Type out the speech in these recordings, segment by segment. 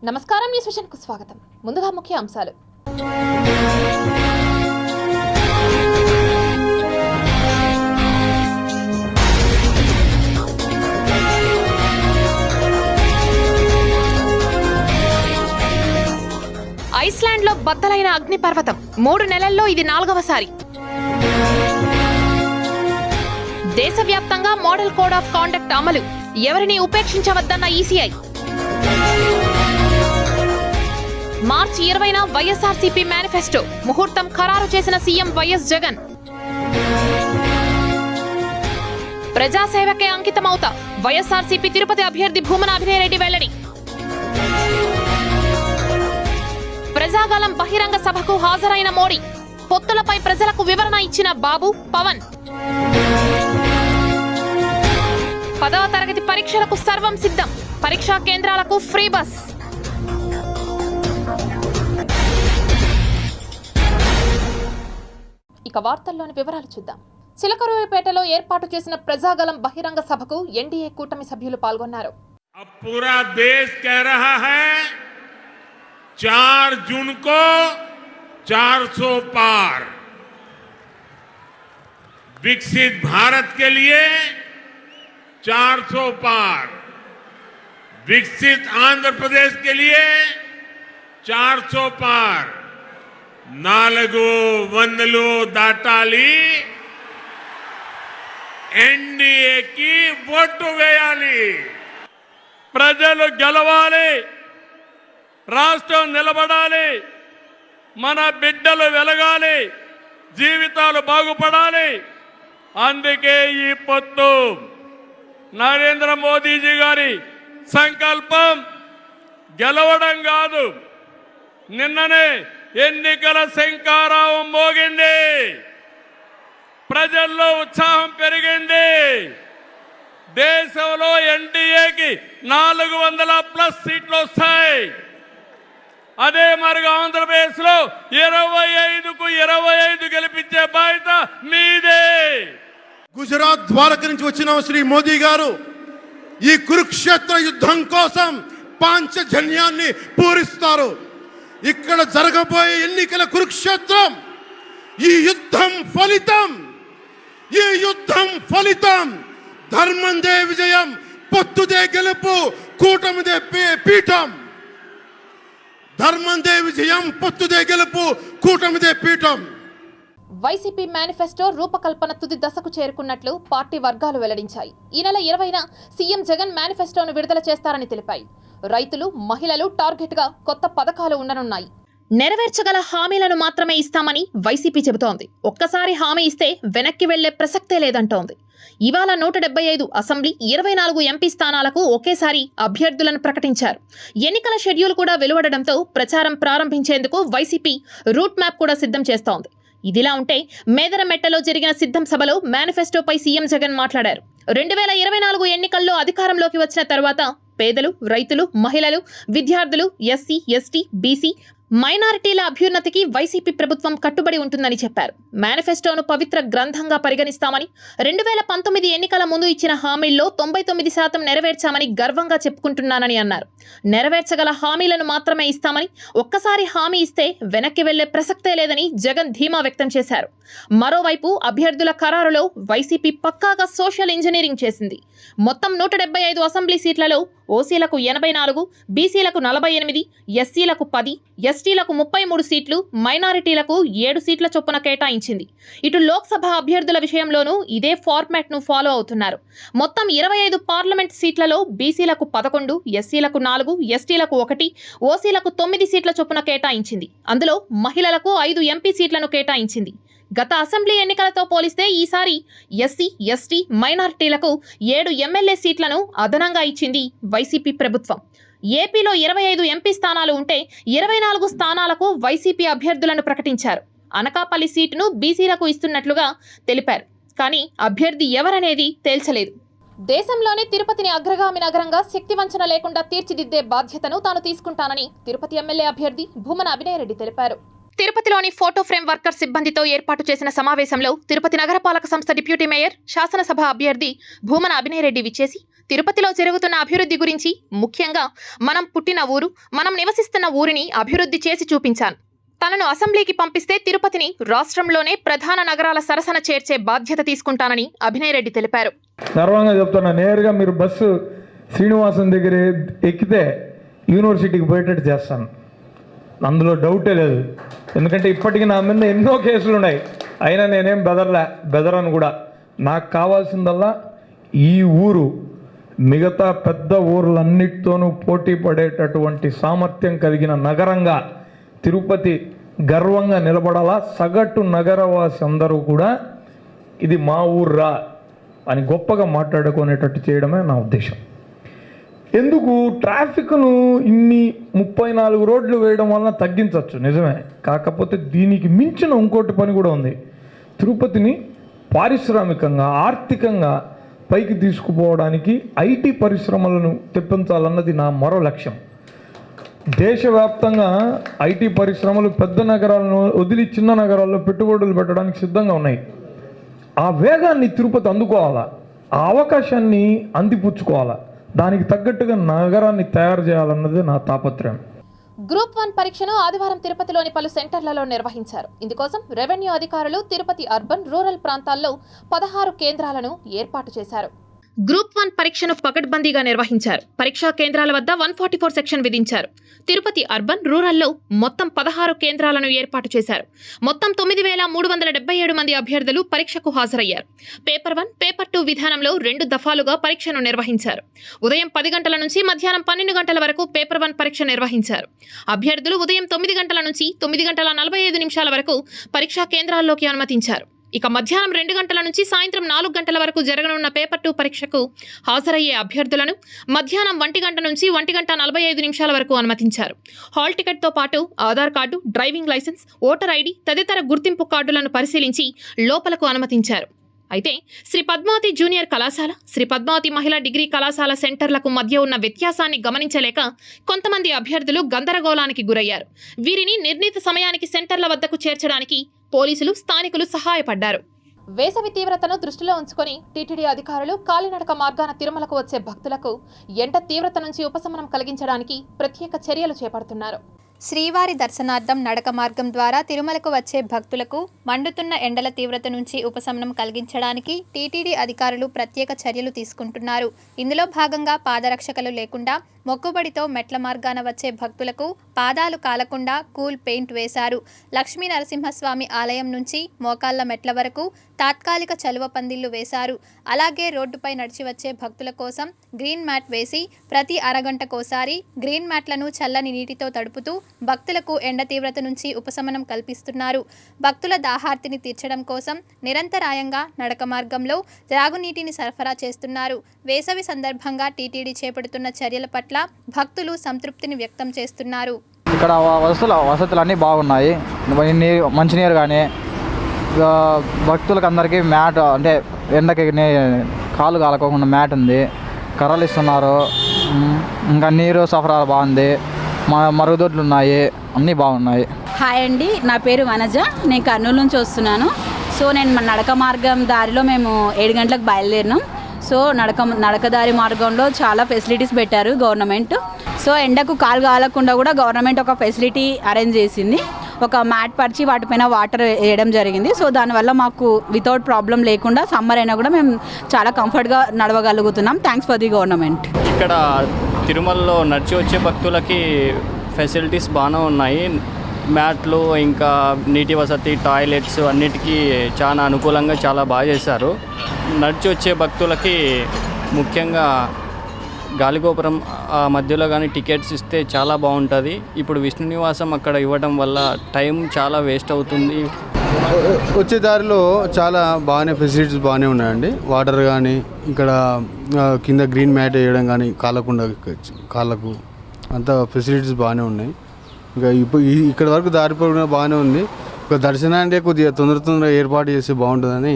నమస్కారం, news vision కు స్వాగతం. ముందుగా ముఖ్య అంశాలు. ఐస్లాండ్ లో బద్దలైన అగ్నిపర్వతం 3 నెలల్లో ఇది 4వసారి. దేశవ్యాప్తంగా మోడల్ కోడ్ ఆఫ్ కాండక్ట్ అమలు, ఎవరిని ఉపేక్షించవద్దన్న ఈసీఐ. మార్చి 20న వైఎస్ఆర్సీపీ మేనిఫెస్టో, ముహూర్తం ఖరారు చేసిన సీఎం వైఎస్ జగన్. ప్రజాసేవకే అంకితమవుతా, వైఎస్ఆర్సీపీ తిరుపతి అభ్యర్థి భూమన అభినయరెడ్డి వెల్లడి. ప్రజాగలం బహిరంగ సభకు హాజరైన మోడీ, పొత్తులపై ప్రజలకు వివరణ ఇచ్చిన బాబు, పవన్. 10వ తరగతి పరీక్షలకు సర్వం సిద్ధం, పరీక్షా కేంద్రాలకు ఫ్రీ బస్. ఇక వార్తల్లోని వివరాలు చూద్దాం. చిలకరూరిపేటలో ఏర్పాటు చేసిన ప్రజాగలం బహిరంగ సభకు ఎన్డీఏ కూటమి సభ్యులు పాల్గొన్నారు. 4 जून को 400 पार, विकसित भारत के लिए 400 पार, विकसित आंध्र प्रदेश के लिए 400 पार. 400 దాటాలి, ఎన్డీఏ కి ఓటు వేయాలి. ప్రజలు గెలవాలి, రాష్ట్రం నిలబడాలి, మన బిడ్డలు వెలగాలి, జీవితాలు బాగుపడాలి. అందుకే ఈ పొత్తు. నరేంద్ర మోదీజీ గారి సంకల్పం గెలవడం కాదు. నిన్ననే ఎన్నికల శంఖారావం మోగింది, ప్రజల్లో ఉత్సాహం పెరిగింది. దేశంలో ఎన్డీఏకి 400+ సీట్లు వస్తాయి. అదే మరిగా ఆంధ్రప్రదేశ్ లో 25కు 25 గెలిపించే బాధ్యత మీదే. గుజరాత్ ద్వారక నుంచి వచ్చిన శ్రీ మోదీ గారు ఈ కురుక్షేత్ర యుద్ధం కోసం పాంచజన్యాన్ని పూరిస్తారు. ఇక్కడ జరగబోయే ఎన్నికల కురుక్షేత్రం, ఈ యుద్ధం ఫలితం ధర్మందే విజయం, పొత్తుదే గెలుపు, కూటమిదే పీఠం. ధర్మందే విజయం, పొత్తుదే గెలుపు, కూటమిదే పీఠం. వైసీపీ మేనిఫెస్టో రూపకల్పన తుది దశకు చేరుకున్నట్లు పార్టీ వర్గాలు వెల్లడించాయి. ఈ నెల 20న సీఎం జగన్ మేనిఫెస్టోను విడుదల చేస్తారని తెలిపాయి. రైతులు, మహిళలు టార్గెట్ గా కొత్త పథకాలు ఉండనున్నాయి. నెరవేర్చగల హామీలను మాత్రమే ఇస్తామని వైసీపీ చెబుతోంది. ఒక్కసారి హామీ ఇస్తే వెనక్కి వెళ్లే ప్రసక్తే లేదంటోంది. ఇవాళ 175 అసెంబ్లీ, 24 ఎంపీ స్థానాలకు ఒకేసారి అభ్యర్థులను ప్రకటించారు. ఎన్నికల షెడ్యూల్ కూడా వెలువడడంతో ప్రచారం ప్రారంభించేందుకు వైసీపీ రూట్ మ్యాప్ కూడా సిద్ధం చేస్తోంది. ఇదిలా ఉంటే మేదరమెట్టలో జరిగిన సిద్ధం సభలో మేనిఫెస్టోపై సీఎం జగన్ మాట్లాడారు. 2024 ఎన్నికల్లో అధికారంలోకి వచ్చిన తర్వాత పేదలు, రైతులు, మహిళలు, విద్యార్థులు, ఎస్సీ, ఎస్టీ, బీసీ, మైనారిటీల అభ్యున్నతికి వైసీపీ ప్రభుత్వం కట్టుబడి ఉంటుందని చెప్పారు. మేనిఫెస్టోను పవిత్ర గ్రంథంగా పరిగణిస్తామని, 2019 ఎన్నికల ముందు ఇచ్చిన హామీల్లో 99% నెరవేర్చామని గర్వంగా చెప్పుకుంటున్నానని అన్నారు. నెరవేర్చగల హామీలను మాత్రమే ఇస్తామని, ఒక్కసారి హామీ ఇస్తే వెనక్కి వెళ్లే ప్రసక్తే లేదని జగన్ ధీమా వ్యక్తం చేశారు. మరోవైపు అభ్యర్థుల ఖరారులో వైసీపీ పక్కాగా సోషల్ ఇంజనీరింగ్ చేసింది. మొత్తం 175 అసెంబ్లీ సీట్లలో ఓసీలకు 84, బీసీలకు 48, ఎస్సీలకు 10, ఎస్టీలకు 33 సీట్లు, మైనారిటీలకు 7 సీట్ల చొప్పున కేటాయించింది. ఇటు లోక్సభ అభ్యర్థుల విషయంలోనూ ఇదే ఫార్మాట్ ను ఫాలో అవుతున్నారు. మొత్తం 25 పార్లమెంట్ సీట్లలో బీసీలకు 11, ఎస్సీలకు 4, ఎస్టీలకు 1, ఓసీలకు 9 సీట్ల చొప్పున కేటాయించింది. అందులో మహిళలకు 5 ఎంపీ సీట్లను కేటాయించింది. గత అసెంబ్లీ ఎన్నికలతో పోలిస్తే ఈసారి ఎస్సీ, ఎస్టీ, మైనారిటీలకు 7 ఎమ్మెల్యే సీట్లను అదనంగా ఇచ్చింది వైసీపీ ప్రభుత్వం. ఏపీలో 25 ఎంపీ స్థానాలు ఉంటే 24 స్థానాలకు వైసీపీ అభ్యర్థులను ప్రకటించారు. అనకాపల్లి సీటును బీసీలకు ఇస్తున్నట్లుగా తెలిపారు. కానీ అభ్యర్థి ఎవరనేది తేల్చలేదు. దేశంలోనే తిరుపతిని అగ్రగామి నగరంగా శక్తివంచన లేకుండా తీర్చిదిద్దే బాధ్యతను తాను తీసుకుంటానని తిరుపతి ఎమ్మెల్యే అభ్యర్థి భూమన అభినయరెడ్డి తెలిపారు. తిరుపతిలోని ఫోటో ఫ్రేమ్ వర్కర్ సిబ్బందితో ఏర్పాటు చేసిన సమావేశంలో తిరుపతి నగరపాలక సంస్థ డిప్యూటీ మేయర్, శాసనసభ అభ్యర్థి భూమన అభినయ్ రెడ్డి విచ్చేసి తిరుపతిలో జరుగుతున్న అభివృద్ధి గురించి, ముఖ్యంగా మనం పుట్టిన ఊరు, మనం నివసిస్తున్న ఊరిని అభివృద్ధి చేసి చూపించాను. తనను అసెంబ్లీకి పంపిస్తే తిరుపతిని రాష్ట్రంలోనే ప్రధాన నగరాల సరసన చేర్చే బాధ్యత తీసుకుంటానని అభినయ్ రెడ్డి తెలిపారు. గర్వంగా చెప్తున్నా, నేరుగా మీరు బస్సు శ్రీనివాసం దగ్గర ఎక్కితే యూనివర్సిటీకి పోయేటట్టు చేస్తాను, అందులో డౌటే లేదు. ఎందుకంటే ఇప్పటికీ నా మీద ఎన్నో కేసులు ఉన్నాయి, అయినా నేనేం బెదరను కూడా. నాకు కావాల్సిందల్లా ఈ ఊరు మిగతా పెద్ద ఊర్లన్నిటితోనూ పోటీ పడేటటువంటి సామర్థ్యం కలిగిన నగరంగా తిరుపతి గర్వంగా నిలబడాలా. సగటు నగరవాసి అందరూ కూడా ఇది మా ఊర్రా అని గొప్పగా మాట్లాడుకునేటట్టు చేయడమే నా ఉద్దేశం. ఎందుకు ట్రాఫిక్ను ఇన్ని 34 రోడ్లు వేయడం వలన తగ్గించవచ్చు, నిజమే. కాకపోతే దీనికి మించిన ఇంకోటి పని కూడా ఉంది. తిరుపతిని పారిశ్రామికంగా, ఆర్థికంగా పైకి తీసుకుపోవడానికి ఐటీ పరిశ్రమలను తెప్పించాలన్నది నా మరో లక్ష్యం. దేశవ్యాప్తంగా ఐటీ పరిశ్రమలు పెద్ద నగరాలను వదిలి చిన్న నగరాల్లో పెట్టుబడులు పెట్టడానికి సిద్ధంగా ఉన్నాయి. ఆ వేగాన్ని తిరుపతి అందుకోవాలా, ఆ అవకాశాన్ని అందిపుచ్చుకోవాలా, దానికి తగ్గట్టుగా నగరాన్ని తయారు చేయాలన్నది నా తాపత్రయం. గ్రూప్ 1 పరీక్షను ఆదివారం తిరుపతిలోని పలు సెంటర్లలో నిర్వహించారు. ఇందుకోసం రెవెన్యూ అధికారులు తిరుపతి అర్బన్, రూరల్ ప్రాంతాల్లో 16 కేంద్రాలను ఏర్పాటు చేశారు. గ్రూప్ 1 పరీక్షను పకడ్బందీగా నిర్వహించారు. పరీక్షా కేంద్రాల వద్ద 144 సెక్షన్ విధించారు. తిరుపతి అర్బన్, రూరల్లో మొత్తం 16 కేంద్రాలను ఏర్పాటు చేశారు. మొత్తం 9,377 మంది అభ్యర్థులు పరీక్షకు హాజరయ్యారు. పేపర్ 1, పేపర్ 2 విధానంలో 2 దఫాలుగా పరీక్షను నిర్వహించారు. ఉదయం 10 గంటల నుంచి మధ్యాహ్నం 12 గంటల వరకు పేపర్ 1 పరీక్ష నిర్వహించారు. అభ్యర్థులు ఉదయం 9 గంటల నుంచి 9 గంటల 45 నిమిషాల వరకు పరీక్షా కేంద్రాల్లోకి అనుమతించారు. ఇక మధ్యాహ్నం 2 గంటల నుంచి సాయంత్రం 4 గంటల వరకు జరగనున్న పేపర్ 2 పరీక్షకు హాజరయ్యే అభ్యర్థులను మధ్యాహ్నం 1 గంట నుంచి 1 గంట 45 నిమిషాల వరకు అనుమతించారు. హాల్ టికెట్తో పాటు Aadhaar card, driving licence, voter ID తదితర గుర్తింపు కార్డులను పరిశీలించి లోపలకు అనుమతించారు. అయితే శ్రీ పద్మావతి జూనియర్ కళాశాల, శ్రీ పద్మావతి మహిళా డిగ్రీ కళాశాల సెంటర్లకు మధ్య ఉన్న వ్యత్యాసాన్ని గమనించలేక కొంతమంది అభ్యర్థులు గందరగోళానికి గురయ్యారు. వీరిని నిర్ణీత సమయానికి సెంటర్ల వద్దకు చేర్చడానికి పోలీసులు, స్థానికులు సహాయపడ్డారు. వేసవి తీవ్రతను దృష్టిలో ఉంచుకొని టీటీడీ అధికారులు కాలినడక మార్గాన తిరుమలకు వచ్చే భక్తులకు ఎండ తీవ్రత నుంచి ఉపశమనం కలిగించడానికి ప్రత్యేక చర్యలు చేపడుతున్నారు. శ్రీవారి దర్శనార్థం నడక మార్గం ద్వారా తిరుమలకు వచ్చే భక్తులకు మండుతున్న ఎండల తీవ్రత నుంచి ఉపశమనం కలిగించడానికి టీటీడీ అధికారులు ప్రత్యేక చర్యలు తీసుకుంటున్నారు. ఇందులో భాగంగా పాదరక్షకలు లేకుండా మొక్కుబడితో మెట్ల మార్గాన వచ్చే భక్తులకు పాదాలు కాలకుండా కూల్ పెయింట్ వేశారు. లక్ష్మీ నరసింహస్వామి ఆలయం నుంచి మోకాళ్ల మెట్ల వరకు తాత్కాలిక చలువ పందిళ్లు వేశారు. అలాగే రోడ్డుపై నడిచి వచ్చే భక్తుల కోసం గ్రీన్ మ్యాట్ వేసి ప్రతి అరగంటకోసారి గ్రీన్ మ్యాట్లను చల్లని నీటితో తడుపుతూ భక్తులకు ఎండ తీవ్రత నుంచి ఉపశమనం కల్పిస్తున్నారు. భక్తుల దాహార్తిని తీర్చడం కోసం నిరంతరాయంగా నడక మార్గంలో త్రాగునీటిని సరఫరా చేస్తున్నారు. వేసవి సందర్భంగా టీటీడీ చేపడుతున్న చర్యల పట్ల భక్తులు సంతృప్తిని వ్యక్తం చేస్తున్నారు. ఇక్కడ వసతులు అన్నీ బాగున్నాయి. మంచినీరు కానీ భక్తులకు అందరికీ మ్యాట్, అంటే ఎండకి కాలు కాలకోకుండా మ్యాట్ ఉంది, కర్రలు ఇస్తున్నారు, ఇంకా నీరు సరఫరా బాగుంది, మరుగుదొడ్లు ఉన్నాయి, అన్నీ బాగున్నాయి. హాయ్ అండి, నా పేరు వనజ, నేను కర్నూలు నుంచి వస్తున్నాను. సో నేను నడక మార్గం దారిలో మేము 7 గంటలకు బయలుదేరినాం. సో నడకదారి మార్గంలో చాలా ఫెసిలిటీస్ పెట్టారు గవర్నమెంట్. సో ఎండకు కాలు కాలకుండా కూడా గవర్నమెంట్ ఒక ఫెసిలిటీ అరేంజ్ చేసింది. ఒక మ్యాట్ పరిచి వాటిపైన వాటర్ వేయడం జరిగింది. సో దానివల్ల మాకు వితౌట్ ప్రాబ్లం లేకుండా సమ్మర్ అయినా కూడా మేము చాలా కంఫర్ట్గా నడవగలుగుతున్నాం. Thanks for the government. ఇక్కడ తిరుమలలో నడిచి వచ్చే భక్తులకి ఫెసిలిటీస్ బాగానే ఉన్నాయి. మ్యాట్లు, ఇంకా నీటి వసతి, టాయిలెట్స్ అన్నిటికీ చాలా అనుకూలంగా చాలా బాగా చేశారు. నడిచి వచ్చే భక్తులకి ముఖ్యంగా గాలిగోపురం ఆ మధ్యలో కానీ టికెట్స్ ఇస్తే చాలా బాగుంటుంది. ఇప్పుడు విష్ణు నివాసం అక్కడ ఇవ్వడం వల్ల టైం చాలా వేస్ట్ అవుతుంది. వచ్చే దారిలో చాలా బాగానే ఫెసిలిటీస్ బాగానే ఉన్నాయండి. వాటర్ కానీ ఇక్కడ కింద గ్రీన్ మ్యాట్ వేయడం కానీ కాళ్ళకు అంత ఫెసిలిటీస్ బాగానే ఉన్నాయి. ఇంకా ఇప్పుడు ఇక్కడ వరకు దారి పొడవునా బాగానే ఉంది. ఒక దర్శనానికి కొద్దిగా తొందరగా ఏర్పాటు చేస్తే బాగుంటుందని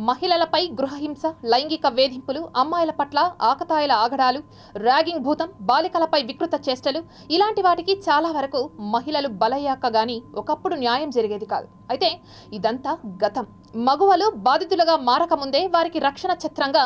మహిళలపై గృహహింస, లైంగిక వేధింపులు, అమ్మాయిల పట్ల ఆకతాయిల ఆగడాలు, ర్యాగింగ్ భూతం, బాలికలపై వికృత చేష్టలు ఇలాంటి వాటికి చాలా వరకు మహిళలు బలయ్యాక గాని ఒకప్పుడు న్యాయం జరిగేది కాదు. అయితే ఇదంతా గతం. మగువలు బాధితులుగా మారకముందే వారికి రక్షణ ఛత్రంగా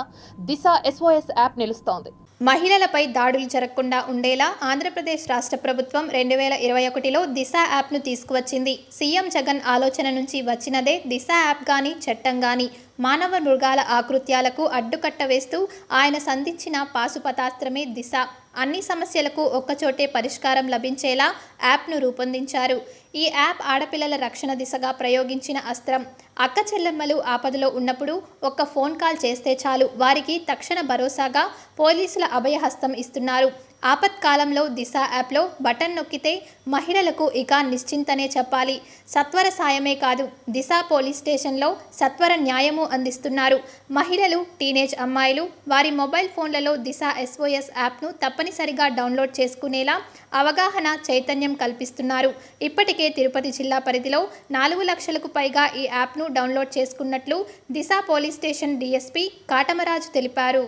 దిశ SOS యాప్ నిలుస్తోంది. మహిళలపై దాడులు జరగకుండా ఉండేలా ఆంధ్రప్రదేశ్ రాష్ట్ర ప్రభుత్వం 2021లో దిశ యాప్ను తీసుకువచ్చింది. సీఎం జగన్ ఆలోచన నుంచి వచ్చినదే దిశ యాప్ గాని చట్టం గాని. మానవ మృగాల ఆకృత్యాలకు అడ్డుకట్ట వేస్తూ ఆయన సంధించిన పాశుపతాస్త్రమే దిశ. అన్ని సమస్యలకు ఒక్కచోటే పరిష్కారం లభించేలా యాప్ను రూపొందించారు. ఈ యాప్ ఆడపిల్లల రక్షణ దిశగా ప్రయోగించిన అస్త్రం. అక్క చెల్లెమ్మలు ఆపదలో ఉన్నప్పుడు ఒక్క ఫోన్ కాల్ చేస్తే చాలు, వారికి తక్షణ భరోసాగా పోలీసుల అభయహస్తం ఇస్తున్నారు. ఆపత్కాలంలో దిశ యాప్లో బటన్ నొక్కితే మహిళలకు ఇక నిశ్చింతనే చెప్పాలి. సత్వర సాయమే కాదు, దిశ పోలీస్ స్టేషన్లో సత్వర న్యాయము అందిస్తున్నారు. మహిళలు, టీనేజ్ అమ్మాయిలు వారి మొబైల్ ఫోన్లలో దిశ SOS యాప్ను తప్పనిసరిగా డౌన్లోడ్ చేసుకునేలా అవగాహన, చైతన్యం కల్పిస్తున్నారు. ఇప్పటికే తిరుపతి జిల్లా పరిధిలో 4 లక్షలకు పైగా ఈ యాప్ను డౌన్లోడ్ చేసుకున్నట్లు దిశ పోలీస్ స్టేషన్ DSP కాటమరాజు తెలిపారు.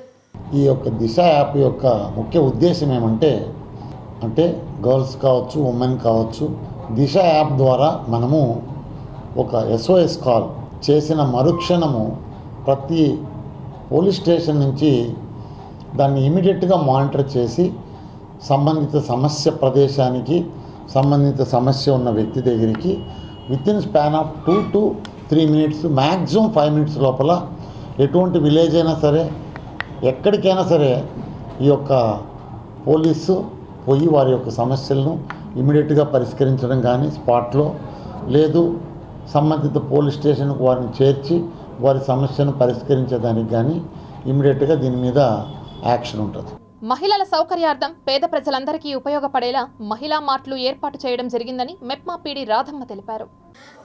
ఈ యొక్క దిశ యాప్ యొక్క ముఖ్య ఉద్దేశం ఏమంటే గర్ల్స్ కావచ్చు, ఉమెన్ కావచ్చు, దిశ యాప్ ద్వారా మనము ఒక SOS కాల్ చేసిన మరుక్షణము ప్రతి పోలీస్ స్టేషన్ నుంచి దాన్ని ఇమీడియట్గా మానిటర్ చేసి సంబంధిత సమస్య ప్రదేశానికి, సంబంధిత సమస్య ఉన్న వ్యక్తి దగ్గరికి within span of 2 to 3 minutes, maximum 5 minutes లోపల ఎటువంటి విలేజ్ అయినా సరే, ఎక్కడికైనా సరే ఈ యొక్క పోలీసు పోయి వారి యొక్క సమస్యలను ఇమీడియట్గా పరిష్కరించడం కానీ స్పాట్లో, లేదు సంబంధిత పోలీస్ స్టేషన్కు వారిని చేర్చి వారి సమస్యను పరిష్కరించేదానికి కానీ ఇమీడియట్గా దీని మీద యాక్షన్ ఉంటుంది. మహిళల సౌకర్యార్థం పేద ప్రజలందరికీ ఉపయోగపడేలా మహిళా మార్ట్లు ఏర్పాటు చేయడం జరిగిందని మెప్మా పీడీ రాధమ్మ తెలిపారు.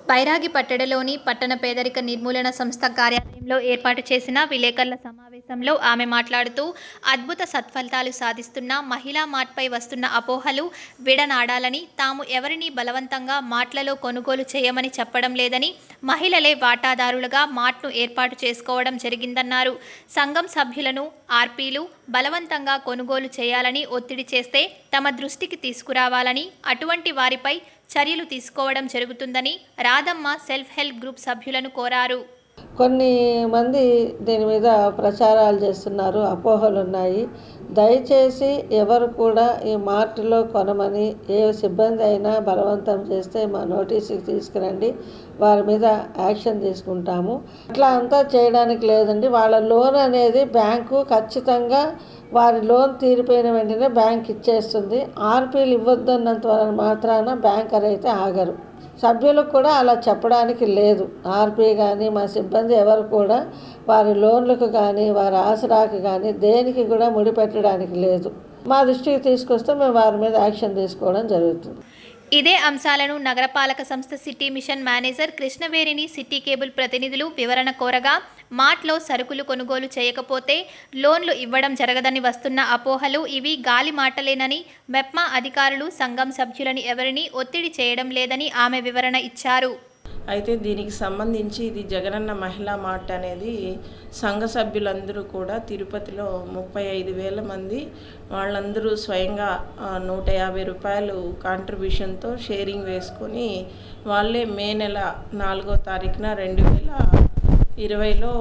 బైరాగి పట్టణంలోని పట్టణ పేదరిక నిర్మూలన సంస్థ కార్యాలయంలో ఏర్పాటు చేసిన విలేకరుల సమావేశంలో ఆమె మాట్లాడుతూ, అద్భుత సత్ఫలితాలు సాధిస్తున్న మహిళా మార్ట్పై వస్తున్న అపోహలు విడనాడాలని, తాము ఎవరిని బలవంతంగా మార్ట్లలో కొనుగోలు చేయమని చెప్పడం లేదని, మహిళలే వాటాదారులుగా మార్ట్ను ఏర్పాటు చేసుకోవడం జరిగిందన్నారు. సంఘం సభ్యులను ఆర్పీలు బలవంతంగా కొనుగోలు చేయాలని ఒత్తిడి చేస్తే తమ దృష్టికి తీసుకురావాలని, అటువంటి వారిపై చర్యలు తీసుకోవడం జరుగుతుందని రాధమ్మ సెల్ఫ్ హెల్ప్ గ్రూప్ సభ్యులను కోరారు. కొన్ని మంది దీని మీద ప్రచారాలు చేస్తున్నారు, అపోహలు ఉన్నాయి. దయచేసి ఎవరు కూడా ఈ మార్టులో కొనమని, ఏ సిబ్బంది అయినా బలవంతం చేస్తే మా నోటీసుకి తీసుకురండి, వారి మీద యాక్షన్ తీసుకుంటాము. అట్లా అంతా చేయడానికి లేదండి. వాళ్ళ లోన్ అనేది బ్యాంకు ఖచ్చితంగా వారి లోన్ తీరిపోయిన వెంటనే బ్యాంక్ ఇచ్చేస్తుంది. ఆర్పీలు ఇవ్వద్దన్నంత మాత్రాన బ్యాంకర్ అయితే ఆగరు. సభ్యులకు కూడా అలా చెప్పడానికి లేదు. ఆర్పీ కానీ మా సిబ్బంది ఎవరు కూడా వారి లోన్లకు కానీ వారి ఆసరాకు కానీ దేనికి కూడా ముడిపెట్టడానికి లేదు. మా దృష్టికి తీసుకొస్తే మేము వారి మీద యాక్షన్ తీసుకోవడం జరుగుతుంది. ఇదే అంశాలను నగరపాలక సంస్థ సిటీ మిషన్ మేనేజర్ కృష్ణవేణిని సిటీ కేబుల్ ప్రతినిధులు వివరణ కోరగా, మార్ట్లో సరుకులు కొనుగోలు చేయకపోతే లోన్లు ఇవ్వడం జరగదని వస్తున్న అపోహలు ఇవి గాలి మాటలేనని, మెప్మా అధికారులు సంఘం సభ్యులని ఎవరిని ఒత్తిడి చేయడం లేదని ఆమె వివరణ ఇచ్చారు. అయితే దీనికి సంబంధించి ఇది జగనన్న మహిళా మార్ట్ అనేది సంఘ సభ్యులందరూ కూడా తిరుపతిలో 35,000 మంది వాళ్ళందరూ స్వయంగా 150 రూపాయలు కాంట్రిబ్యూషన్తో షేరింగ్ వేసుకొని వాళ్ళే మే నెల 4వ తారీఖున 2020లో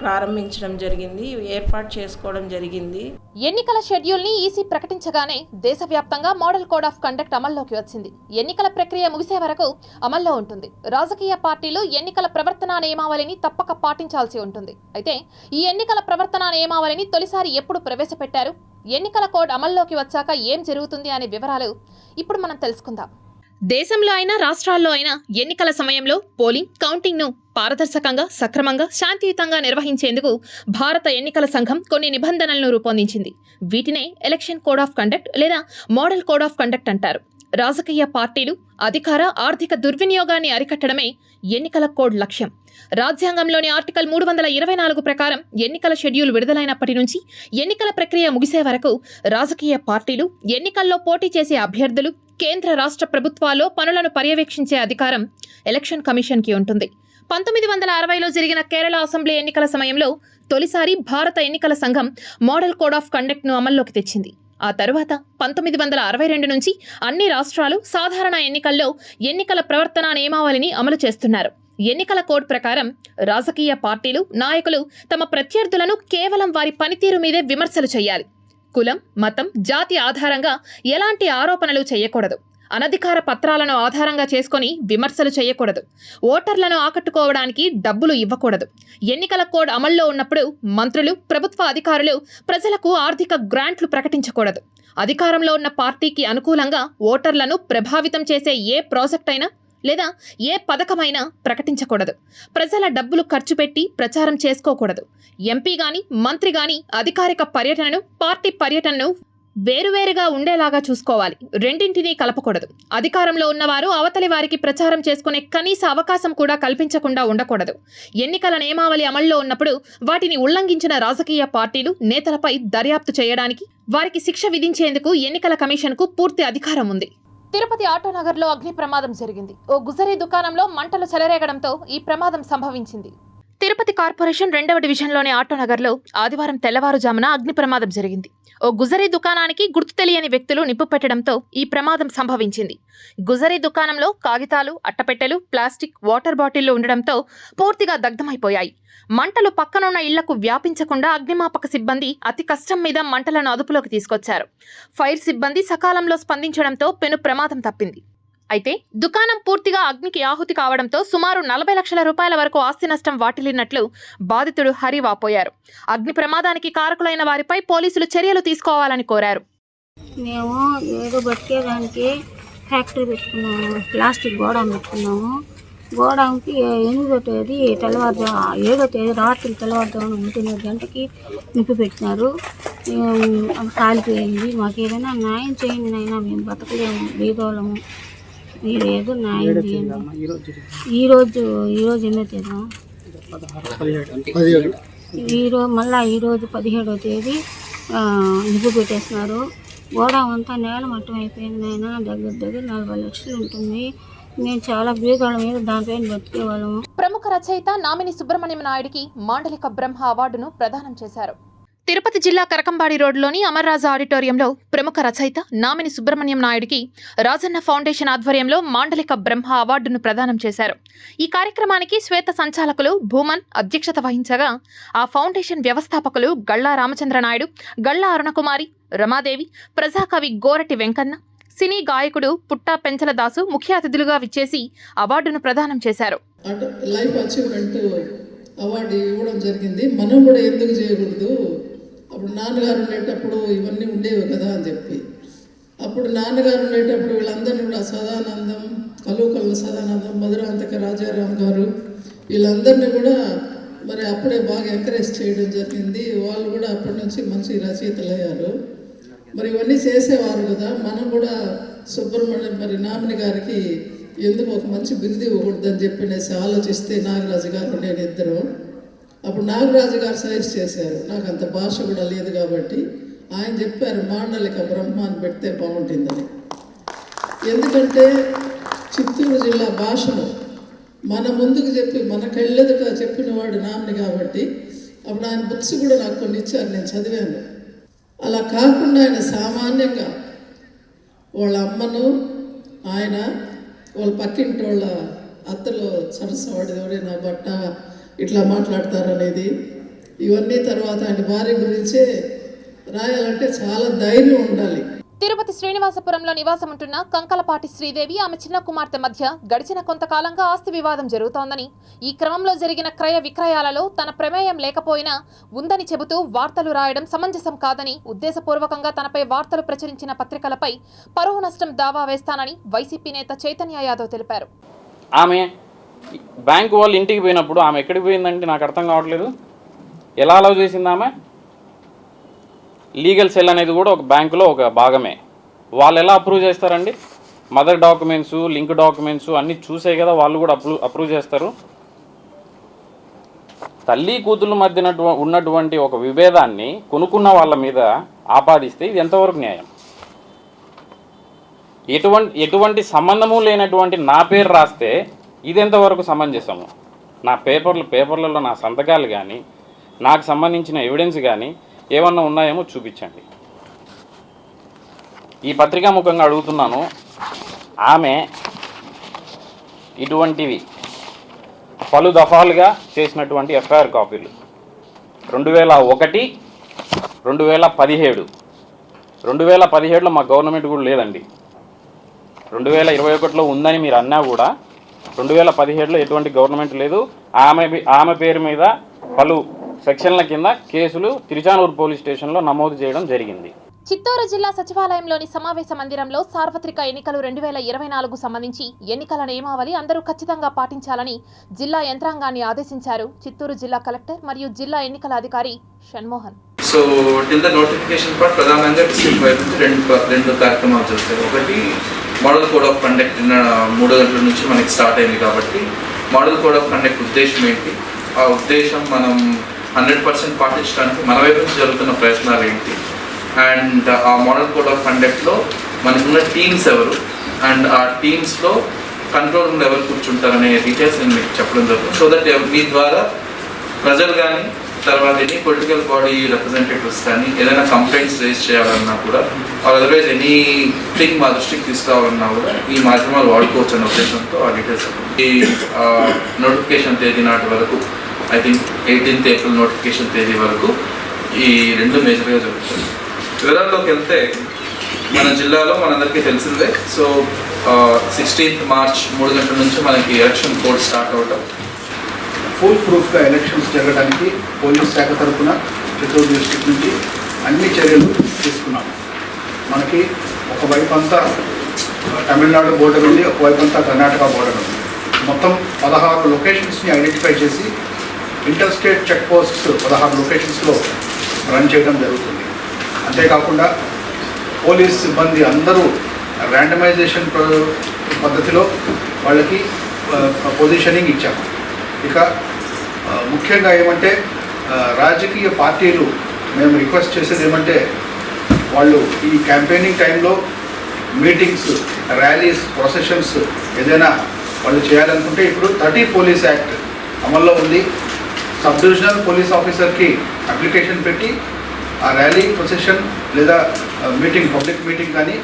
ప్రారంభించడం జరిగింది, ఏర్పాటు చేసుకోవడం జరిగింది. ఎన్నికల షెడ్యూల్ని ఈసీ ప్రకటించగానే దేశవ్యాప్తంగా మోడల్ కోడ్ ఆఫ్ కండక్ట్ అమల్లోకి వచ్చింది. ఎన్నికల ప్రక్రియ ముగిసే వరకు అమల్లో ఉంటుంది. రాజకీయ పార్టీలు ఎన్నికల ప్రవర్తనా నియమావళిని తప్పక పాటించాల్సి ఉంటుంది. అయితే ఈ ఎన్నికల ప్రవర్తనా నియమావళిని తొలిసారి ఎప్పుడు ప్రవేశపెట్టారు, ఎన్నికల కోడ్ అమల్లోకి వచ్చాక ఏం జరుగుతుంది అనే వివరాలు ఇప్పుడు మనం తెలుసుకుందాం. దేశంలో అయినా రాష్ట్రాల్లో అయినా ఎన్నికల సమయంలో పోలింగ్, కౌంటింగ్ను పారదర్శకంగా, సక్రమంగా, శాంతియుతంగా నిర్వహించేందుకు భారత ఎన్నికల సంఘం కొన్ని నిబంధనలను రూపొందించింది. వీటినే ఎలక్షన్ కోడ్ ఆఫ్ కండక్ట్ లేదా మోడల్ కోడ్ ఆఫ్ కండక్ట్ అంటారు. రాజకీయ పార్టీలు అధికార, ఆర్థిక దుర్వినియోగాన్ని అరికట్టడమే ఎన్నికల కోడ్ లక్ష్యం. రాజ్యాంగంలోని ఆర్టికల్ 324 ప్రకారం ఎన్నికల షెడ్యూల్ విడుదలైనప్పటి నుంచి ఎన్నికల ప్రక్రియ ముగిసే వరకు రాజకీయ పార్టీలు, ఎన్నికల్లో పోటీ చేసే అభ్యర్థులు, కేంద్ర రాష్ట్ర ప్రభుత్వాల్లో పనులను పర్యవేక్షించే అధికారం ఎలక్షన్ కమిషన్కి ఉంటుంది. 1960లో జరిగిన కేరళ అసెంబ్లీ ఎన్నికల సమయంలో తొలిసారి భారత ఎన్నికల సంఘం మోడల్ కోడ్ ఆఫ్ కండక్ట్ను అమల్లోకి తెచ్చింది. ఆ తర్వాత 1962 నుంచి అన్ని రాష్ట్రాలు సాధారణ ఎన్నికల్లో ఎన్నికల ప్రవర్తన నియమావళిని అమలు చేస్తున్నారు. ఎన్నికల కోడ్ ప్రకారం రాజకీయ పార్టీలు, నాయకులు తమ ప్రత్యర్థులను కేవలం వారి పనితీరు మీదే విమర్శలు చేయాలి. కులం, మతం, జాతి ఆధారంగా ఎలాంటి ఆరోపణలు చేయకూడదు. అనధికార పత్రాలను ఆధారంగా చేసుకొని విమర్శలు చేయకూడదు. ఓటర్లను ఆకట్టుకోవడానికి డబ్బులు ఇవ్వకూడదు. ఎన్నికల కోడ్ అమల్లో ఉన్నప్పుడు మంత్రులు, ప్రభుత్వ అధికారులు ప్రజలకు ఆర్థిక గ్రాంట్లు ప్రకటించకూడదు. అధికారంలో ఉన్న పార్టీకి అనుకూలంగా ఓటర్లను ప్రభావితం చేసే ఏ ప్రాజెక్ట్ అయినా లేదా ఏ పథకమైనా ప్రకటించకూడదు. ప్రజల డబ్బులు ఖర్చు పెట్టి ప్రచారం చేసుకోకూడదు. ఎంపీ గాని, మంత్రి గాని అధికారిక పర్యటనను, పార్టీ పర్యటనను వేరువేరుగా ఉండేలాగా చూసుకోవాలి. రెండింటినీ కలపకూడదు. అధికారంలో ఉన్నవారు అవతలి వారికి ప్రచారం చేసుకునే కనీస అవకాశం కూడా కల్పించకుండా ఉండకూడదు. ఎన్నికల నియమావళి అమల్లో ఉన్నప్పుడు వాటిని ఉల్లంఘించిన రాజకీయ పార్టీలు, నేతలపై దర్యాప్తు చేయడానికి, వారికి శిక్ష విధించేందుకు ఎన్నికల కమిషన్కు పూర్తి అధికారం ఉంది. తిరుపతి ఆటోనగర్లో అగ్ని ప్రమాదం జరిగింది. ఓ గుజరీ దుకాణంలో మంటలు చెలరేగడంతో ఈ ప్రమాదం సంభవించింది. తిరుపతి కార్పొరేషన్ 2వ డివిజన్లోని ఆటోనగర్లో ఆదివారం తెల్లవారుజామున అగ్ని ప్రమాదం జరిగింది. ఓ గుజరీ దుకాణానికి గుర్తు తెలియని వ్యక్తులు నిప్పు పెట్టడంతో ఈ ప్రమాదం సంభవించింది. గుజరీ దుకాణంలో కాగితాలు, అట్టపెట్టెలు, ప్లాస్టిక్, వాటర్ బాటిళ్లు ఉండడంతో పూర్తిగా దగ్ధమైపోయాయి. మంటలు పక్కనున్న ఇళ్లకు వ్యాపించకుండా అగ్నిమాపక సిబ్బంది అతి కష్టం మీద మంటలను అదుపులోకి తీసుకొచ్చారు. ఫైర్ సిబ్బంది సకాలంలో స్పందించడంతో పెను ప్రమాదం తప్పింది. అయితే దుకాణం పూర్తిగా అగ్నికి ఆహుతి కావడంతో సుమారు 40 లక్షల రూపాయల వరకు ఆస్తి నష్టం వాటిల్లినట్లు బాధితుడు హరి వాపోయారు. అగ్ని ప్రమాదానికి కారకులైన వారిపై పోలీసులు చర్యలు తీసుకోవాలని కోరారు. మేము ఏదో బతికేదానికి ఫ్యాక్టరీ పెట్టుకున్నాము, ప్లాస్టిక్ గోడౌన్ పెట్టుకున్నాము. గోడౌన్కి 8వ తేదీ తెల్లవారుజాము, 7వ తేదీ రాత్రి తెల్లవారుజామున 9 గంటకి నింపి పెట్టినారు. కాలిపోయింది. మాకు ఏదైనా న్యాయం చేయండి నాయనా, మేము బతకలేము, బీదోళము. మీరు ఏదో న్యాయం చేయండి. ఈరోజు 8వ తేదీ, మళ్ళీ ఈరోజు 17వ తేదీ నిప్పు పెట్టేస్తున్నారు. గోడౌన్ అంతా నేలమట్టం అయిపోయింది నాయన. దగ్గర 40 లక్షలు ఉంటుంది. మేము చాలా బీదోళ్ళ మీద దానిపైన బతికేవాళ్ళము. ప్రముఖ రచయిత నామిని సుబ్రహ్మణ్యం నాయుడికి మాండలిక బ్రహ్మ అవార్డును ప్రదానం చేశారు. తిరుపతి జిల్లా కరకంబాడి రోడ్డులోని అమర్రాజా ఆడిటోరియంలో ప్రముఖ రచయిత నామిని సుబ్రహ్మణ్యం నాయుడికి రాజన్న ఫౌండేషన్ ఆధ్వర్యంలో మాండలిక బ్రహ్మ అవార్డును ప్రదానం చేశారు. ఈ కార్యక్రమానికి శ్వేత సంచాలకులు భూమన్ అధ్యక్షత వహించగా ఆ ఫౌండేషన్ వ్యవస్థాపకులు గళ్ళా రామచంద్ర నాయుడు, గళ్ళా అరుణకుమారి, రమాదేవి, ప్రజాకవి గోరటి వెంకన్న, సినీ గాయకుడు పుట్టా పెంచల దాసు ముఖ్య అతిథులుగా విచ్చేసి అవార్డును ప్రదానం చేశారు. లైఫ్ అచీవ్మెంట్ అవార్డు ఇవ్వడం జరిగింది. మనం కూడా ఎందుకు చేయకూడదు, అప్పుడు నాన్నగారు ఉండేటప్పుడు ఇవన్నీ ఉండేవి కదా అని చెప్పి, అప్పుడు నాన్నగారు ఉండేటప్పుడు వీళ్ళందరినీ కూడా సదానందం, కలుకల సదానందం, మధురాంతక రాజారాం గారు వీళ్ళందరినీ కూడా మరి అప్పుడే బాగా ఎంకరేజ్ చేయడం జరిగింది. వాళ్ళు కూడా అప్పటి నుంచి మంచి రచయితలు అయ్యారు. మరి ఇవన్నీ చేసేవారు కదా. మనం కూడా సుబ్రహ్మణ్యం మరి నామిని గారికి ఎందుకు ఒక మంచి బిరుదు ఇవ్వకూడదని చెప్పి ఆలోచిస్తే నాగరాజు గారు నేను ఇద్దరు, అప్పుడు నాగరాజు గారు సజెస్ట్ చేశారు. నాకు అంత భాష కూడా లేదు కాబట్టి ఆయన చెప్పారు మాండలిక బ్రహ్మాన్ని పెడితే బాగుంటుందని. ఎందుకంటే చిత్తూరు జిల్లా భాషను మన ముందుకు చెప్పి మన కళ్ళెదుట చెప్పినవాడు నామిని కాబట్టి అప్పుడు ఆయన బుక్స్ కూడా నాకు కొన్ని ఇచ్చారు, నేను చదివాను. అలా కాకుండా ఆయన సామాన్యంగా వాళ్ళ అమ్మను, ఆయన వాళ్ళ పక్కింటి వాళ్ళ అత్తలో సరసవాడి ఎవరైనా బట్ట ఇట్లా మాట్లాడతారనేది, ఇవన్నీ తర్వాత ఆయన భార్య గురించే రాయాలంటే చాలా ధైర్యం ఉండాలి. తిరుపతి శ్రీనివాసపురంలో నివాసం ఉంటున్న కంకలపాటి శ్రీదేవి, ఆమె చిన్న కుమార్తె మధ్య గడిచిన కొంతకాలంగా ఆస్తి వివాదం జరుగుతోందని, ఈ క్రమంలో జరిగిన క్రయ విక్రయాలలో తన ప్రమేయం లేకపోయినా ఉందని చెబుతూ వార్తలు రాయడం సమంజసం కాదని ఉద్దేశపూర్వకంగా తనపై వార్తలు ప్రచురించిన పత్రికలపై పరువు నష్టం దావా వేస్తానని వైసీపీ నేత చైతన్య యాదవ్ తెలిపారు. ఆమె బ్యాంకు వాళ్ళు ఇంటికి పోయినప్పుడు ఆమె ఎక్కడికి పోయిందంటే నాకు అర్థం కావట్లేదు. ఎలా అలౌ చేసింది ఆమె? లీగల్ సెల్ అనేది కూడా ఒక బ్యాంకులో ఒక భాగమే. వాళ్ళు ఎలా అప్రూవ్ చేస్తారండి? మదర్ డాక్యుమెంట్స్, లింక్ డాక్యుమెంట్స్ అన్నీ చూసే కదా వాళ్ళు కూడా అప్రూవ్ చేస్తారు. తల్లి కూతుళ్ళ మధ్యన ఉన్నటువంటి ఒక విభేదాన్ని కొనుక్కున్న వాళ్ళ మీద ఆపాదిస్తే ఇది ఎంతవరకు న్యాయం? ఎటువంటి సంబంధము లేనటువంటి నా పేరు రాస్తే ఇది ఎంతవరకు సమంజసము? నా పేపర్లలో నా సంతకాలు కానీ నాకు సంబంధించిన ఎవిడెన్స్ కానీ ఏమన్నా ఉన్నాయేమో చూపించండి. ఈ పత్రికా ముఖంగా అడుగుతున్నాను, ఆమె ఇటువంటివి పలు దఫాలుగా చేసినటువంటి ఎఫ్ఐఆర్ కాపీలు 2001, 2017. 2017లో మా గవర్నమెంట్ కూడా లేదండి. 2021లో ఉందని మీరు అన్నా కూడా 2017లో ఎటువంటి గవర్నమెంట్ లేదు. ఆమె పేరు మీద పలు సెక్షన్ల కింద కేసులు తిరుచానూరు పోలీస్ స్టేషన్లో నమోదు చేయడం జరిగింది. చిత్తూరు జిల్లా సచివాలయంలోని సమావేశ మందిరంలో సార్వత్రిక ఎన్నికలు 2024 సంబంధించి ఎన్నికల నియమావళి అందరూ ఖచ్చితంగా పాటించాలని జిల్లా యంత్రాంగాన్ని ఆదేశించారు చిత్తూరు జిల్లా కలెక్టర్ మరియు జిల్లా ఎన్నికల అధికారి Shanmohan. So till the notification part ప్రధానంగా డిస్ట్రిక్ట్ వైపు నుంచి రెండు కార్యక్రమాలు చేస్తాయి. ఒకటి మోడల్ కోడ్ ఆఫ్ కండక్ట్ 3 గంటల నుంచి మనకి స్టార్ట్ అయింది కాబట్టి మోడల్ కోడ్ ఆఫ్ కండక్ట్ ఉద్దేశం ఏంటి, ఆ ఉద్దేశం మనం 100% పాటించడానికి మన వైపు నుంచి జరుగుతున్న ప్రయత్నాలు ఏంటి, అండ్ ఆ మోడల్ కోడ్ ఆఫ్ కండక్ట్లో మనకున్న టీమ్స్ ఎవరు, అండ్ ఆ టీమ్స్లో కంట్రోల్ రూమ్లో ఎవరు కూర్చుంటారనే డీటెయిల్స్ నేను మీకు చెప్పడం జరుగుతుంది. సో దట్ మీ ద్వారా ప్రజలు కానీ తర్వాత ఎనీ పొలిటికల్ బాడీ రిప్రజెంటేటివ్స్ కానీ ఏదైనా కంప్లైంట్స్ రేజ్ చేయాలన్నా కూడా అదర్వైజ్ ఎనీథింగ్ మా దృష్టికి తీసుకురావాలన్నా కూడా ఈ మాధ్యమాలు వాడుకోవచ్చు అనే ఉద్దేశంతో ఆ డీటెయిల్స్ ఈ నోటిఫికేషన్ తేదీ నాటి వరకు I think 18th April notification తేదీ వరకు ఈ 2 మేజర్గా జరుగుతుంది. వివరాల్లోకి వెళ్తే మన జిల్లాలో మనందరికీ తెలిసిందే. సో 16th March 3 గంటల నుంచి మనకి ఎలక్షన్ కోడ్ స్టార్ట్ అవడం, ఫుల్ ప్రూఫ్గా ఎలక్షన్స్ జరగడానికి పోలీస్ శాఖ తరఫున చిత్తూరు డిస్ట్రిక్ట్ నుంచి అన్ని చర్యలు తీసుకున్నాము. మనకి ఒకవైపు అంతా తమిళనాడు బోర్డర్ ఉంది, ఒకవైపు అంతా కర్ణాటక బోర్డర్ ఉంది. మొత్తం 16 లొకేషన్స్ని ఐడెంటిఫై చేసి ఇంటర్ స్టేట్ చెక్ పోస్ట్స్ 16 లొకేషన్స్లో రన్ చేయడం జరుగుతుంది. అంతేకాకుండా పోలీస్ సిబ్బంది అందరూ ర్యాండమైజేషన్ పద్ధతిలో వాళ్ళకి పొజిషనింగ్ ఇచ్చాము. ఇక ముఖ్యంగా ఏమంటే రాజకీయ పార్టీలు మేము రిక్వెస్ట్ చేసేది ఏమంటే వాళ్ళు ఈ క్యాంపెయినింగ్ టైంలో మీటింగ్స్, ర్యాలీస్, ప్రొసెషన్స్ ఏదైనా వాళ్ళు చేయాలనుకుంటే ఇప్పుడు 30 పోలీస్ యాక్ట్ అమల్లో ఉంది. సబ్ డివిజనల్ పోలీస్ ఆఫీసర్కి అప్లికేషన్ పెట్టి ఆ ర్యాలీ, ప్రొసెషన్ లేదా మీటింగ్, పబ్లిక్ మీటింగ్ కానీ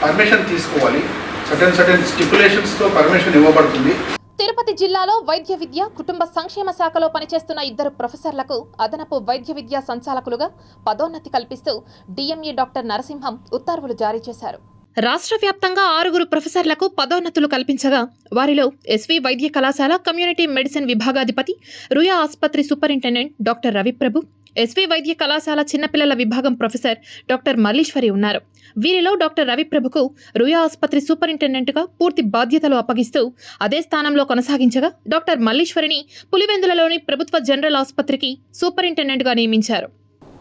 పర్మిషన్ తీసుకోవాలి. సర్టెన్ స్టిపులేషన్స్తో పర్మిషన్ ఇవ్వబడుతుంది. తిరుపతి జిల్లాలో వైద్య విద్య, కుటుంబ సంక్షేమ శాఖలో పనిచేస్తున్న 2 ప్రొఫెసర్లకు అదనపు వైద్య విద్యా సంచాలకులుగా పదోన్నతి కల్పిస్తూ డిఎంఈ డాక్టర్ నరసింహం ఉత్తర్వులు జారీ చేశారు. రాష్ట్ర వ్యాప్తంగా 6 ప్రొఫెసర్లకు పదోన్నతులు కల్పించగా వారిలో ఎస్వి వైద్య కళాశాల కమ్యూనిటీ మెడిసిన్ విభాగాధిపతి, రుయా ఆసుపత్రి సూపరింటెండెంట్ డాక్టర్ రవిప్రభు, ఎస్వి వైద్య కళాశాల చిన్నపిల్లల విభాగం ప్రొఫెసర్ డాక్టర్ మల్లీశ్వరి ఉన్నారు. వీరిలో డాక్టర్ రవిప్రభుకు రుయా ఆసుపత్రి సూపరింటెండెంట్గా పూర్తి బాధ్యతలు అప్పగిస్తూ అదే స్థానంలో కొనసాగించగా డాక్టర్ మల్లీశ్వరిని పులివెందులలోని ప్రభుత్వ జనరల్ ఆసుపత్రికి సూపరింటెండెంట్గా నియమించారు.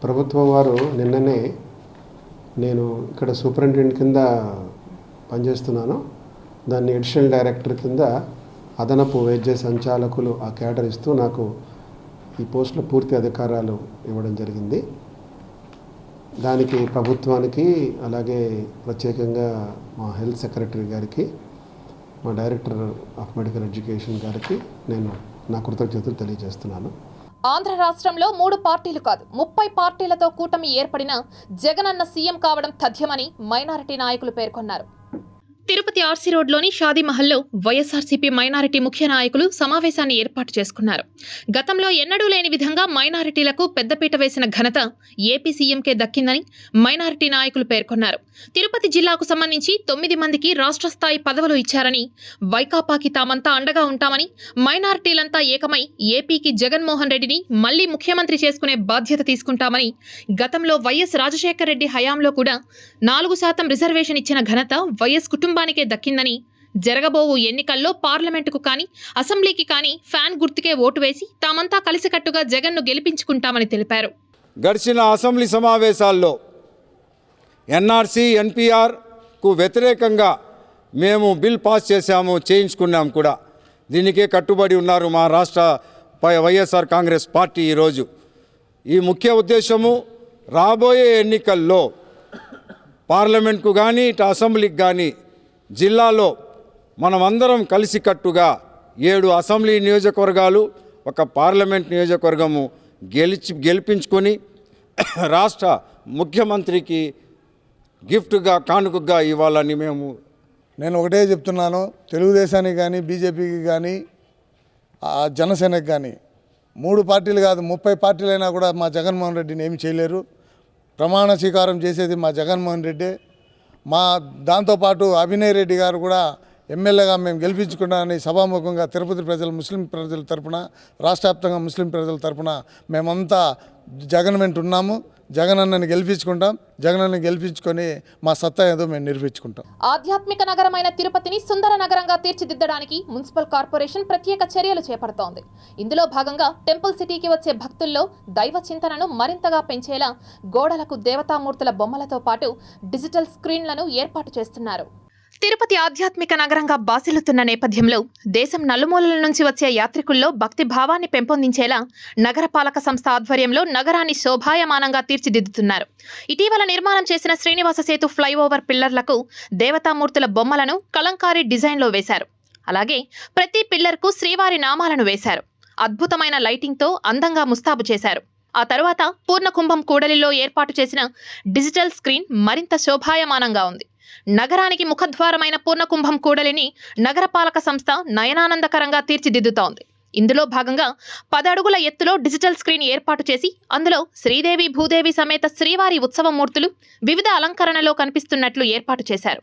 ప్రభుత్వం వారు నిన్ననే నేను ఇక్కడ సూపరింటెండెంట్ కింద పనిచేస్తున్నాను, దాన్ని అడిషనల్ డైరెక్టర్ కింద అదనపు వైద్య సంచాలకులు ఆ క్యాడర్ ఇస్తూ నాకు ఈ పోస్టులో పూర్తి అధికారాలు ఇవ్వడం జరిగింది. దానికి ప్రభుత్వానికి, అలాగే ప్రత్యేకంగా మా హెల్త్ సెక్రటరీ గారికి, మా డైరెక్టర్ ఆఫ్ మెడికల్ ఎడ్యుకేషన్ గారికి నేను నా కృతజ్ఞతలు తెలియజేస్తున్నాను. ఆంధ్ర రాష్ట్రంలో 3 పార్టీలు కాదు 30 పార్టీలతో కూటమి ఏర్పడిన జగనన్న సీఎం కావడం తథ్యమని మైనారిటీ నాయకులు పేర్కొన్నారు. తిరుపతి ఆర్సీ రోడ్లోని షాదీ మహల్లో వైఎస్ఆర్సీపీ మైనారిటీ ముఖ్య నాయకులు సమావేశాన్ని ఏర్పాటు చేసుకున్నారు. గతంలో ఎన్నడూ లేని విధంగా మైనారిటీలకు పెద్దపీట వేసిన ఘనత ఏపీ సీఎంకే దక్కిందని మైనారిటీ నాయకులు పేర్కొన్నారు. తిరుపతి జిల్లాకు సంబంధించి 9 మందికి రాష్ట్ర స్థాయి పదవులు ఇచ్చారని, వైకాపాకి తామంతా అండగా ఉంటామని, మైనారిటీలంతా ఏకమై ఏపీకి జగన్మోహన్ రెడ్డిని మళ్లీ ముఖ్యమంత్రి చేసుకునే బాధ్యత తీసుకుంటామని, గతంలో వైఎస్ రాజశేఖర రెడ్డి హయాంలో కూడా 4% రిజర్వేషన్ ఇచ్చిన ఘనత వైఎస్ కుటుంబానికే దక్కిందని, జరగబోవు ఎన్నికల్లో పార్లమెంటుకు కానీ అసెంబ్లీకి కానీ ఫ్యాన్ గుర్తుకే ఓటు వేసి తామంతా కలిసికట్టుగా జగన్ను గెలిపించుకుంటామని తెలిపారు. గడిచిన అసెంబ్లీ సమావేశాల్లో ఎన్ఆర్సీ, ఎన్పిఆర్కు వ్యతిరేకంగా మేము బిల్ పాస్ చేశాము, చేయించుకున్నాం కూడా. దీనికే కట్టుబడి ఉన్నారు మా రాష్ట్ర వైఎస్ఆర్ కాంగ్రెస్ పార్టీ. ఈరోజు ఈ ముఖ్య ఉద్దేశము రాబోయే ఎన్నికల్లో పార్లమెంట్కు కానీ ఇటు అసెంబ్లీకి కానీ జిల్లాలో మనమందరం కలిసికట్టుగా 7 అసెంబ్లీ నియోజకవర్గాలు, ఒక పార్లమెంట్ నియోజకవర్గము గెలిపించుకొని రాష్ట్ర ముఖ్యమంత్రికి గిఫ్ట్గా కానుకగా ఇవ్వాలని నేను ఒకటే చెప్తున్నాను, తెలుగుదేశానికి కానీ బీజేపీకి కానీ జనసేనకి కానీ 3 పార్టీలు కాదు 30 పార్టీలైనా కూడా మా జగన్మోహన్ రెడ్డిని ఏమి చేయలేరు. ప్రమాణ స్వీకారం చేసేది మా జగన్మోహన్ రెడ్డి. మా దాంతోపాటు అభినయ్ రెడ్డి గారు కూడా ఎమ్మెల్యేగా మేము గెలిపించుకున్నామని సభాముఖంగా తిరుపతి ప్రజలు, ముస్లిం ప్రజల తరపున, రాష్ట్ర వ్యాప్తంగా ముస్లిం ప్రజల తరపున మేమంతా జగన్ వెంట ఉన్నాము. జగనన్నని గెలిపించుకుంటాం. జగనన్నని గెలిపించుకొని మా సత్తా ఏదో మేము నిరూపించుకుంటాం. ఆధ్యాత్మిక నగరమైన తిరుపతిని సుందర నగరంగా తీర్చిదిద్దడానికి మున్సిపల్ కార్పొరేషన్ ప్రత్యేక చర్యలు చేపడుతోంది. ఇందులో భాగంగా టెంపుల్ సిటీకి వచ్చే భక్తుల్లో దైవ చింతనను మరింతగా పెంచేలా గోడలకు దేవతామూర్తుల బొమ్మలతో పాటు డిజిటల్ స్క్రీన్లను ఏర్పాటు చేస్తున్నారు. తిరుపతి ఆధ్యాత్మిక నగరంగా బాసిల్లుతున్న నేపథ్యంలో దేశం నలుమూలల నుంచి వచ్చే యాత్రికుల్లో భక్తి భావాన్ని పెంపొందించేలా నగరపాలక సంస్థ ఆధ్వర్యంలో నగరాన్ని శోభాయమానంగా తీర్చిదిద్దుతున్నారు. ఇటీవల నిర్మాణం చేసిన శ్రీనివాస సేతు ఫ్లైఓవర్ పిల్లర్లకు దేవతామూర్తుల బొమ్మలను కలంకారీ డిజైన్లో వేశారు. అలాగే ప్రతి పిల్లర్కు శ్రీవారి నామాలను వేశారు. అద్భుతమైన లైటింగ్తో అందంగా ముస్తాబు చేశారు. ఆ తరువాత పూర్ణకుంభం కూడలిలో ఏర్పాటు చేసిన డిజిటల్ స్క్రీన్ మరింత శోభాయమానంగా ఉంది. నగరానికి ముఖద్వారమైన పూర్ణకుంభం కూడలిని నగరపాలక సంస్థ నయనానందకరంగా తీర్చిదిద్దుతోంది. ఇందులో భాగంగా 10 అడుగుల ఎత్తులో డిజిటల్ స్క్రీన్ ఏర్పాటు చేసి అందులో శ్రీదేవి భూదేవి సమేత శ్రీవారి ఉత్సవ మూర్తులు వివిధ అలంకరణలో కనిపిస్తున్నట్లు ఏర్పాటు చేశారు.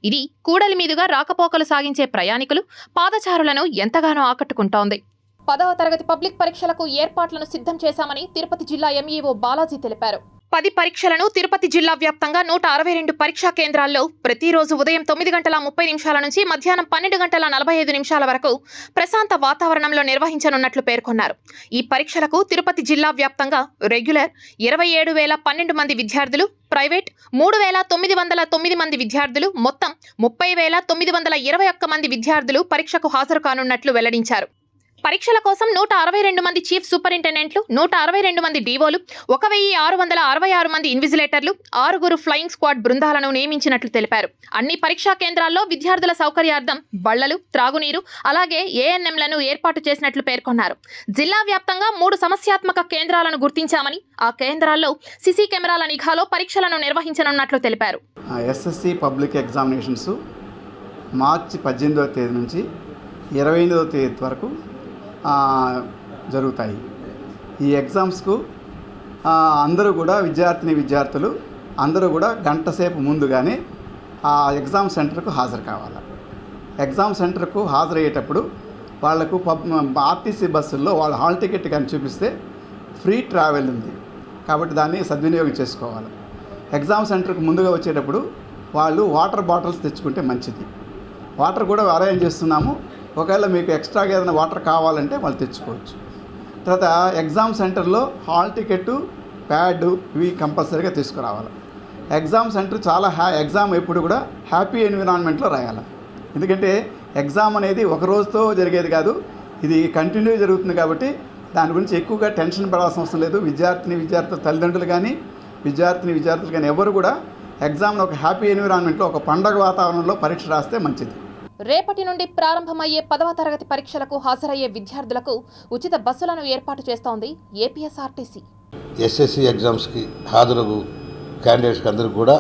ఇది కూడలి మీదుగా రాకపోకలు సాగించే ప్రయాణికులు, పాదచారులను ఎంతగానో ఆకట్టుకుంటోంది. 10వ తరగతి పబ్లిక్ పరీక్షలకు ఏర్పాట్లను సిద్ధం చేశామని తిరుపతి జిల్లా ఎంఈఓ బాలాజీ తెలిపారు. 10 పరీక్షలను తిరుపతి జిల్లా వ్యాప్తంగా 162 పరీక్షా కేంద్రాల్లో ప్రతిరోజు ఉదయం 9:30 నుంచి మధ్యాహ్నం 12:45 వరకు ప్రశాంత వాతావరణంలో నిర్వహించనున్నట్లు పేర్కొన్నారు. ఈ పరీక్షలకు తిరుపతి జిల్లా వ్యాప్తంగా రెగ్యులర్ 27,012 మంది విద్యార్థులు, ప్రైవేట్ 3,909 మంది విద్యార్థులు, మొత్తం 30,921 మంది విద్యార్థులు పరీక్షకు హాజరు కానున్నట్లు వెల్లడించారు. పరీక్షల కోసం 162 మంది చీఫ్ సూపరింటెండెంట్లు, 162 మంది డీఓలు, 1,666 మంది ఇన్విజిలేటర్లు, 6 ఫ్లయింగ్ స్క్వాడ్ బృందాలను నియమించినట్లు తెలిపారు. అన్ని పరీక్షా కేంద్రాల్లో విద్యార్థుల సౌకర్యార్థం బళ్లలు, త్రాగునీరు, అలాగే ఏఎన్ఎంలను ఏర్పాటు చేసినట్లు పేర్కొన్నారు. జిల్లా వ్యాప్తంగా 3 సమస్యాత్మక కేంద్రాలను గుర్తించామని, ఆ కేంద్రాల్లో సీసీ కెమెరాల నిఘాలో పరీక్షలను నిర్వహించనున్నట్లు తెలిపారు. ఎస్ఎస్సి పబ్లిక్ ఎగ్జామినేషన్స్ మార్చి 18వ తేదీ నుంచి 28వ తేదీ వరకు జరుగుతాయి. ఈ ఎగ్జామ్స్కు అందరూ కూడా విద్యార్థులు అందరూ కూడా గంట సేపు ముందుగానే ఆ ఎగ్జామ్ సెంటర్కు హాజరు కావాలి. ఎగ్జామ్ సెంటర్కు హాజరయ్యేటప్పుడు వాళ్లకు ఆర్టీసీ బస్సుల్లో వాళ్ళ హాల్ టికెట్ కానీ చూపిస్తే ఫ్రీ ట్రావెల్ ఉంది కాబట్టి దాన్ని సద్వినియోగం చేసుకోవాలి. ఎగ్జామ్ సెంటర్కు ముందుగా వచ్చేటప్పుడు వాళ్ళు వాటర్ బాటిల్స్ తెచ్చుకుంటే మంచిది. వాటర్ కూడా అరేంజ్ చేస్తున్నాము. ఒకవేళ మీకు ఎక్స్ట్రాగా ఏదైనా వాటర్ కావాలంటే వాళ్ళు తెచ్చుకోవచ్చు. తర్వాత ఎగ్జామ్ సెంటర్లో హాల్ టికెట్, ప్యాడ్ ఇవి కంపల్సరీగా తీసుకురావాలి. ఎగ్జామ్ సెంటర్ ఎగ్జామ్ ఎప్పుడు కూడా హ్యాపీ ఎన్విరాన్మెంట్లో రాయాలి. ఎందుకంటే ఎగ్జామ్ అనేది ఒక రోజుతో జరిగేది కాదు, ఇది కంటిన్యూ జరుగుతుంది కాబట్టి దాని గురించి ఎక్కువగా టెన్షన్ పడాల్సిన అవసరం లేదు. విద్యార్థుల తల్లిదండ్రులు కానీ విద్యార్థులు కానీ ఎవరు కూడా ఎగ్జామ్ను ఒక హ్యాపీ ఎన్విరాన్మెంట్లో, ఒక పండగ వాతావరణంలో పరీక్ష రాస్తే మంచిది. రేపటి నుండి ప్రారంభమయ్యే 10వ తరగతి పరీక్షలకు హాజరయ్యే విద్యార్థులకు ఉచిత బస్సులను ఏర్పాటు చేస్తోంది ఏపీఎస్ఆర్టీసీ. ఎస్ఎస్సి ఎగ్జామ్స్కి హాజరు క్యాండిడేట్స్కి అందరికీ కూడా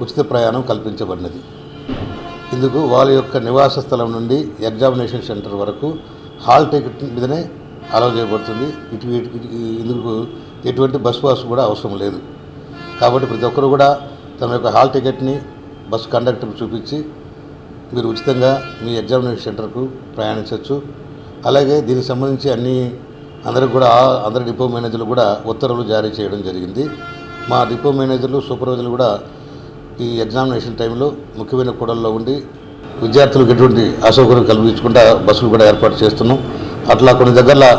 ఉచిత ప్రయాణం కల్పించబడినది. ఇందుకు వాళ్ళ యొక్క నివాస స్థలం నుండి ఎగ్జామినేషన్ సెంటర్ వరకు హాల్ టికెట్ మీదనే అలౌ చేయబడుతుంది. ఇందుకు ఎటువంటి బస్ పాస్ కూడా అవసరం లేదు. కాబట్టి ప్రతి ఒక్కరు కూడా తమ యొక్క హాల్ టికెట్ని బస్సు కండక్టర్కి చూపించి మీరు ఉచితంగా మీ ఎగ్జామినేషన్ సెంటర్కు ప్రయాణించవచ్చు. అలాగే దీనికి సంబంధించి అందరి డిపో మేనేజర్లు కూడా ఉత్తర్వులు జారీ చేయడం జరిగింది. మా డిపో మేనేజర్లు, సూపర్వైజర్లు కూడా ఈ ఎగ్జామినేషన్ టైంలో ముఖ్యమైన కూడల్లో ఉండి విద్యార్థులకు ఎటువంటి అసౌకర్యం కల్పించకుండా బస్సులు కూడా ఏర్పాటు చేస్తున్నాం. అట్లా కొన్ని దగ్గరలో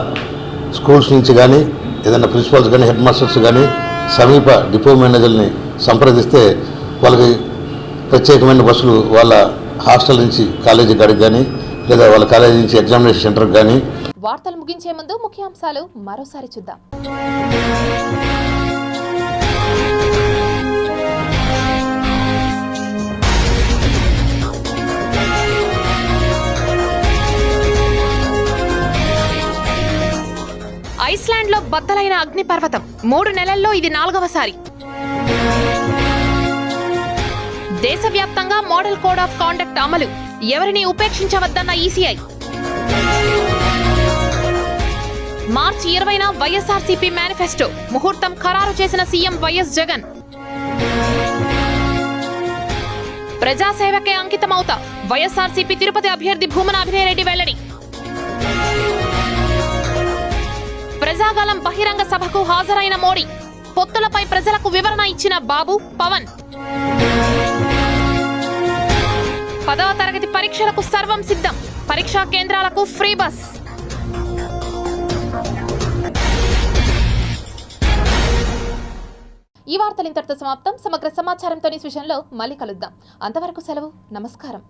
స్కూల్స్ నుంచి కానీ ఏదైనా ప్రిన్సిపాల్స్ కానీ హెడ్ మాస్టర్స్ కానీ సమీప డిపో మేనేజర్ని సంప్రదిస్తే వాళ్ళకి ప్రత్యేకమైన బస్సులు వాళ్ళ హాస్టల్ నుంచి కాలేజీ కాడికి కానీ లేదా వాళ్ళ కాలేజీ నుంచి ఎగ్జామినేషన్ సెంటర్కి కానీ. వార్తలు ముగించే ముందు ముఖ్యాంశాలు మరోసారి చూద్దాం. రిమాండ్లో బద్దలైన అగ్నిపర్వతం 3 నెలల్లో ఇది 4వసారి. దేశవ్యాప్తంగా మోడల్ కోడ్ ఆఫ్ కాండక్ట్ అమలు, ఎవరిని ఉపేక్షించవద్దన్న ఈసీఐ. మార్చి 20న వైఎస్ఆర్సీపీ మేనిఫెస్టో, ముహూర్తం ఖరారు చేసిన సీఎం వైఎస్ జగన్. ప్రజాసేవకే అంకితమవుతా, వైఎస్ఆర్సీపీ తిరుపతి అభ్యర్థి భూమన అభినయ్ రెడ్డి వెల్లడి. ప్రజాగాలం బహిరంగ సభకు హాజరైన మోడీ, పొత్తులపై ప్రజలకు వివరణ ఇచ్చిన బాబు, పవన్. 10వ తరగతి పరీక్షలకు సర్వం సిద్ధం, పరీక్షా కేంద్రాలకు ఫ్రీ బస్. ఈ వార్తలు ఇంతటితో సమాప్తం. సమగ్ర సమాచారంతో న్యూస్ విషయంలో మళ్ళీ కలుద్దాం. అంతవరకు సెలవు, నమస్కారం.